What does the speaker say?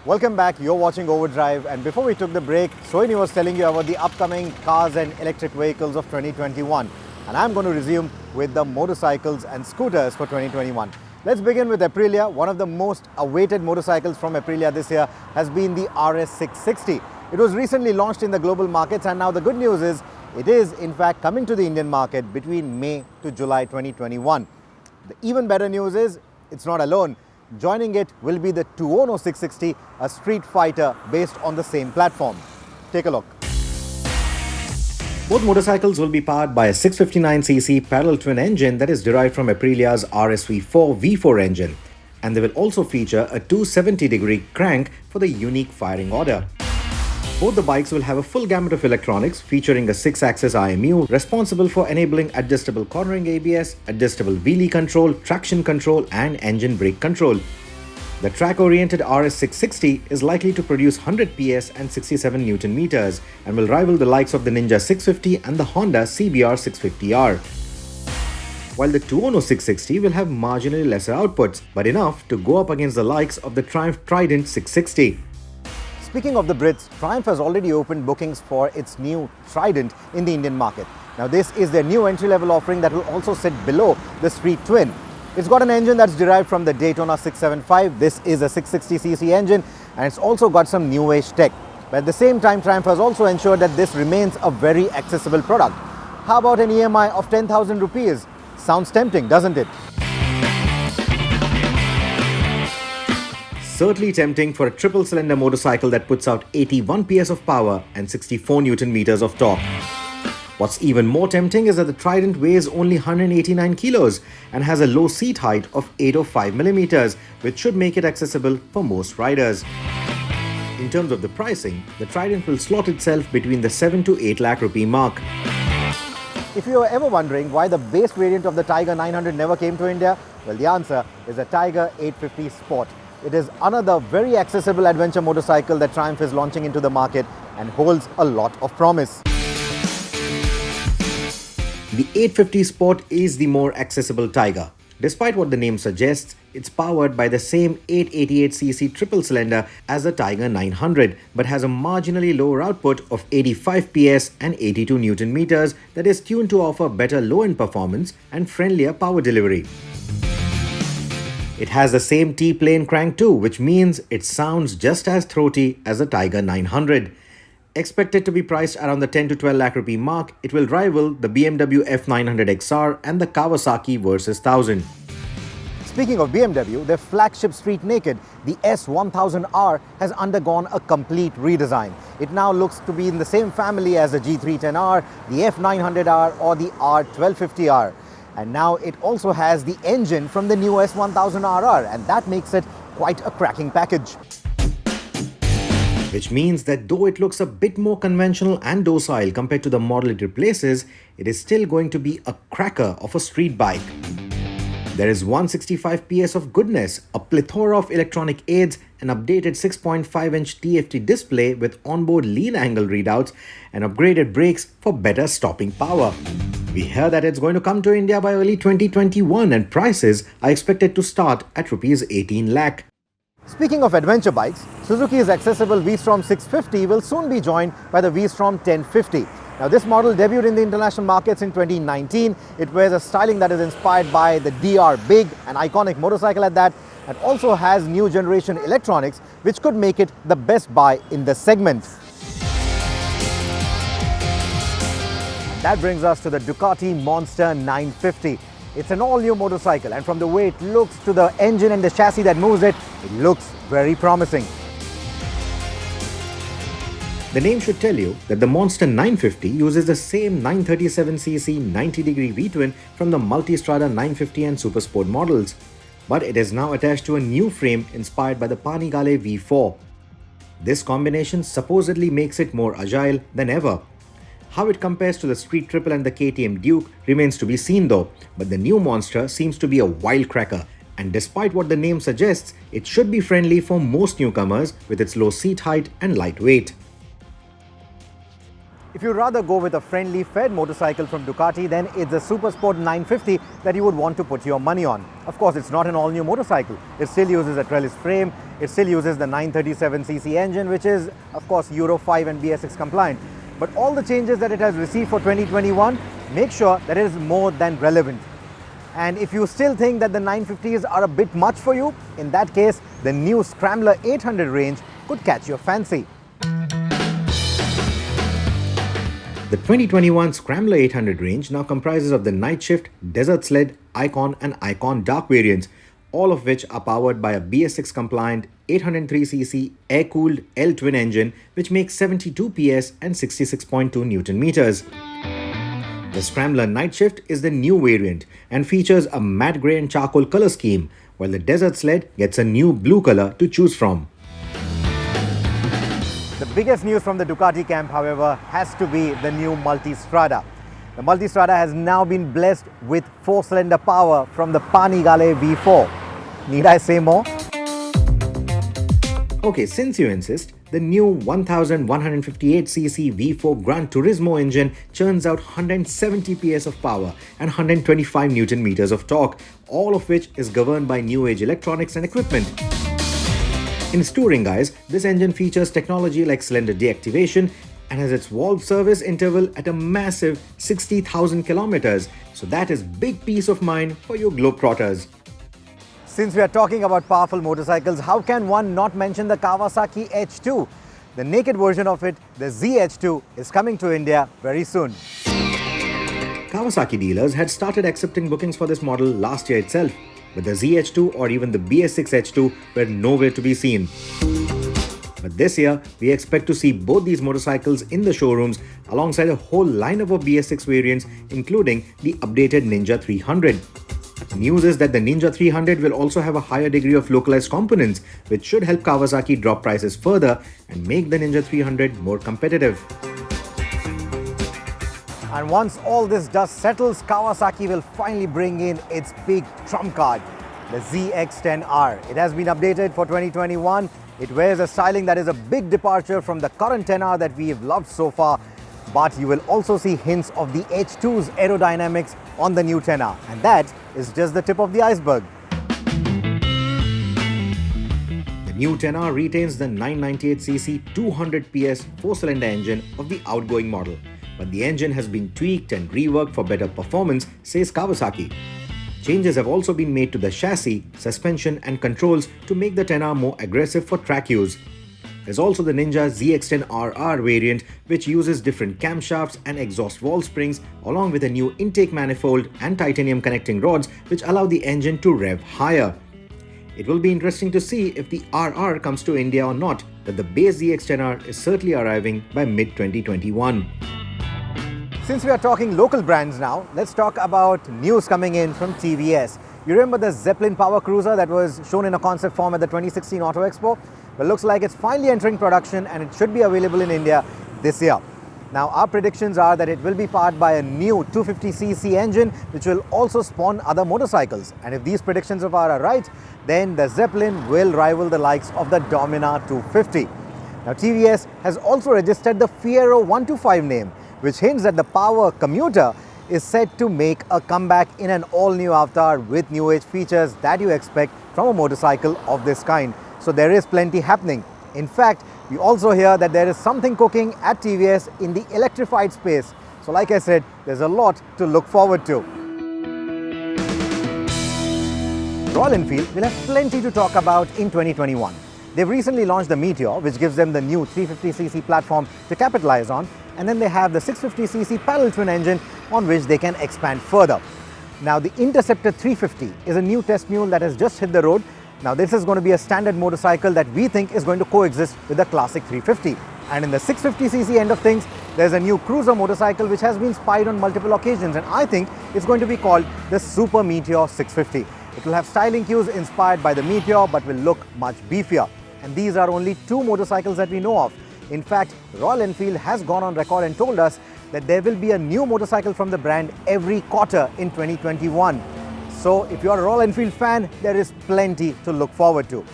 Welcome back, you're watching Overdrive, and before we took the break, Sohini was telling you about the upcoming cars and electric vehicles of 2021. And I'm going to resume with the motorcycles and scooters for 2021. Let's begin with Aprilia. One of the most awaited motorcycles from Aprilia this year has been the RS660. It was recently launched in the global markets, and now the good news is it is in fact coming to the Indian market between May to July 2021. The even better news is it's not alone. Joining it will be the Tuono 660, a street fighter based on the same platform. Take a look. Both motorcycles will be powered by a 659cc parallel twin engine that is derived from Aprilia's RSV4 V4 engine, and they will also feature a 270-degree crank for the unique firing order. Both the bikes will have a full gamut of electronics featuring a 6-axis IMU responsible for enabling adjustable cornering ABS, adjustable wheelie control, traction control and engine brake control. The track-oriented RS660 is likely to produce 100 PS and 67 Nm and will rival the likes of the Ninja 650 and the Honda CBR 650R. While the Tuono 660 will have marginally lesser outputs, but enough to go up against the likes of the Triumph Trident 660. Speaking of the Brits, Triumph has already opened bookings for its new Trident in the Indian market. Now this is their new entry-level offering that will also sit below the Street Twin. It's got an engine that's derived from the Daytona 675. This is a 660cc engine, and it's also got some new age tech. But at the same time, Triumph has also ensured that this remains a very accessible product. How about an EMI of 10,000 rupees? Sounds tempting, doesn't it? Certainly tempting for a triple-cylinder motorcycle that puts out 81 PS of power and 64 Nm of torque. What's even more tempting is that the Trident weighs only 189 kilos and has a low seat height of 805 mm, which should make it accessible for most riders. In terms of the pricing, the Trident will slot itself between the 7 to 8 lakh rupee mark. If you are ever wondering why the base variant of the Tiger 900 never came to India, well, the answer is the Tiger 850 Sport. It is another very accessible adventure motorcycle that Triumph is launching into the market and holds a lot of promise. The 850 Sport is the more accessible Tiger. Despite what the name suggests, it's powered by the same 888cc triple cylinder as the Tiger 900, but has a marginally lower output of 85 PS and 82 Nm that is tuned to offer better low-end performance and friendlier power delivery. It has the same T-plane crank too, which means it sounds just as throaty as the Tiger 900. Expected to be priced around the 10 to 12 lakh rupee mark, it will rival the BMW F900XR and the Kawasaki Versys 1000. Speaking of BMW, their flagship street naked, the S1000R, has undergone a complete redesign. It now looks to be in the same family as the G310R, the F900R or the R1250R. And now it also has the engine from the new S1000RR, and that makes it quite a cracking package. Which means that though it looks a bit more conventional and docile compared to the model it replaces, it is still going to be a cracker of a street bike. There is 165 PS of goodness, a plethora of electronic aids, an updated 6.5-inch TFT display with onboard lean angle readouts, and upgraded brakes for better stopping power. We hear that it's going to come to India by early 2021 and prices are expected to start at Rs 18 lakh. Speaking of adventure bikes, Suzuki's accessible V-Strom 650 will soon be joined by the V-Strom 1050. Now this model debuted in the international markets in 2019. It wears a styling that is inspired by the DR Big, an iconic motorcycle at that, and also has new generation electronics which could make it the best buy in the segment. That brings us to the Ducati Monster 950. It's an all-new motorcycle, and from the way it looks to the engine and the chassis that moves it, it looks very promising. The name should tell you that the Monster 950 uses the same 937cc 90-degree V-twin from the Multistrada 950 and Supersport models, but it is now attached to a new frame inspired by the Panigale V4. This combination supposedly makes it more agile than ever. How it compares to the Street Triple and the KTM Duke remains to be seen though, but the new Monster seems to be a wildcracker, and despite what the name suggests, it should be friendly for most newcomers with its low seat height and light weight. If you'd rather go with a friendly fed motorcycle from Ducati, then it's the Supersport 950 that you would want to put your money on. Of course, it's not an all-new motorcycle. It still uses a trellis frame, it still uses the 937cc engine, which is, of course, Euro 5 and BS6 compliant. But all the changes that it has received for 2021 make sure that it is more than relevant. And if you still think that the 950s are a bit much for you, in that case, the new Scrambler 800 range could catch your fancy. The 2021 Scrambler 800 range now comprises of the Night Shift, Desert Sled, Icon and Icon Dark variants, all of which are powered by a BS6 compliant 803cc air-cooled L-twin engine which makes 72 PS and 66.2 Newton meters. The Scrambler Night Shift is the new variant and features a matte grey and charcoal color scheme, while the Desert Sled gets a new blue color to choose from. The biggest news from the Ducati camp, however, has to be the new Multistrada. The Multistrada has now been blessed with 4-cylinder power from the Panigale V4. Need I say more? Okay, since you insist, the new 1158cc V4 Gran Turismo engine churns out 170 PS of power and 125 Newton meters of torque, all of which is governed by new age electronics and equipment. In its touring guise, this engine features technology like cylinder deactivation and has its valve service interval at a massive 60,000 kilometers. So that is big peace of mind for you globetrotters. Since we are talking about powerful motorcycles, how can one not mention the Kawasaki H2? The naked version of it, the ZH2, is coming to India very soon. Kawasaki dealers had started accepting bookings for this model last year itself, but the ZH2 or even the BS6 H2 were nowhere to be seen. But this year, we expect to see both these motorcycles in the showrooms alongside a whole lineup of BS6 variants, including the updated Ninja 300. News is that the Ninja 300 will also have a higher degree of localized components, which should help Kawasaki drop prices further and make the Ninja 300 more competitive. And once all this dust settles, Kawasaki will finally bring in its big trump card, the ZX10R. It has been updated for 2021. It wears a styling that is a big departure from the current 10R that we have loved so far. But you will also see hints of the H2's aerodynamics on the new 10R. And that is just the tip of the iceberg. The new 10R retains the 998cc 200 PS 4-cylinder engine of the outgoing model. But the engine has been tweaked and reworked for better performance, says Kawasaki. Changes have also been made to the chassis, suspension and controls to make the 10R more aggressive for track use. There's also the Ninja ZX10RR variant, which uses different camshafts and exhaust valve springs along with a new intake manifold and titanium connecting rods which allow the engine to rev higher. It will be interesting to see if the RR comes to India or not, but the base ZX10R is certainly arriving by mid-2021. Since we are talking local brands now, let's talk about news coming in from TVS. You remember the Zeppelin power cruiser that was shown in a concept form at the 2016 Auto Expo? Well, looks like it's finally entering production and it should be available in India this year. Now, our predictions are that it will be powered by a new 250cc engine which will also spawn other motorcycles. And if these predictions of ours are right, then the Zeppelin will rival the likes of the Dominar 250. Now, TVS has also registered the Fiero 125 name, which hints that the power commuter is set to make a comeback in an all-new avatar with new age features that you expect from a motorcycle of this kind. So there is plenty happening. In fact, we also hear that there is something cooking at TVS in the electrified space. So like I said, there's a lot to look forward to. Royal Enfield will have plenty to talk about in 2021. They've recently launched the Meteor, which gives them the new 350cc platform to capitalize on, and then they have the 650cc parallel twin engine on which they can expand further. Now, the Interceptor 350 is a new test mule that has just hit the road. Now, this is going to be a standard motorcycle that we think is going to coexist with the classic 350. And in the 650cc end of things, there's a new cruiser motorcycle which has been spied on multiple occasions, and I think it's going to be called the Super Meteor 650. It will have styling cues inspired by the Meteor but will look much beefier. And these are only two motorcycles that we know of. In fact, Royal Enfield has gone on record and told us that there will be a new motorcycle from the brand every quarter in 2021. So if you are a Royal Enfield fan, there is plenty to look forward to.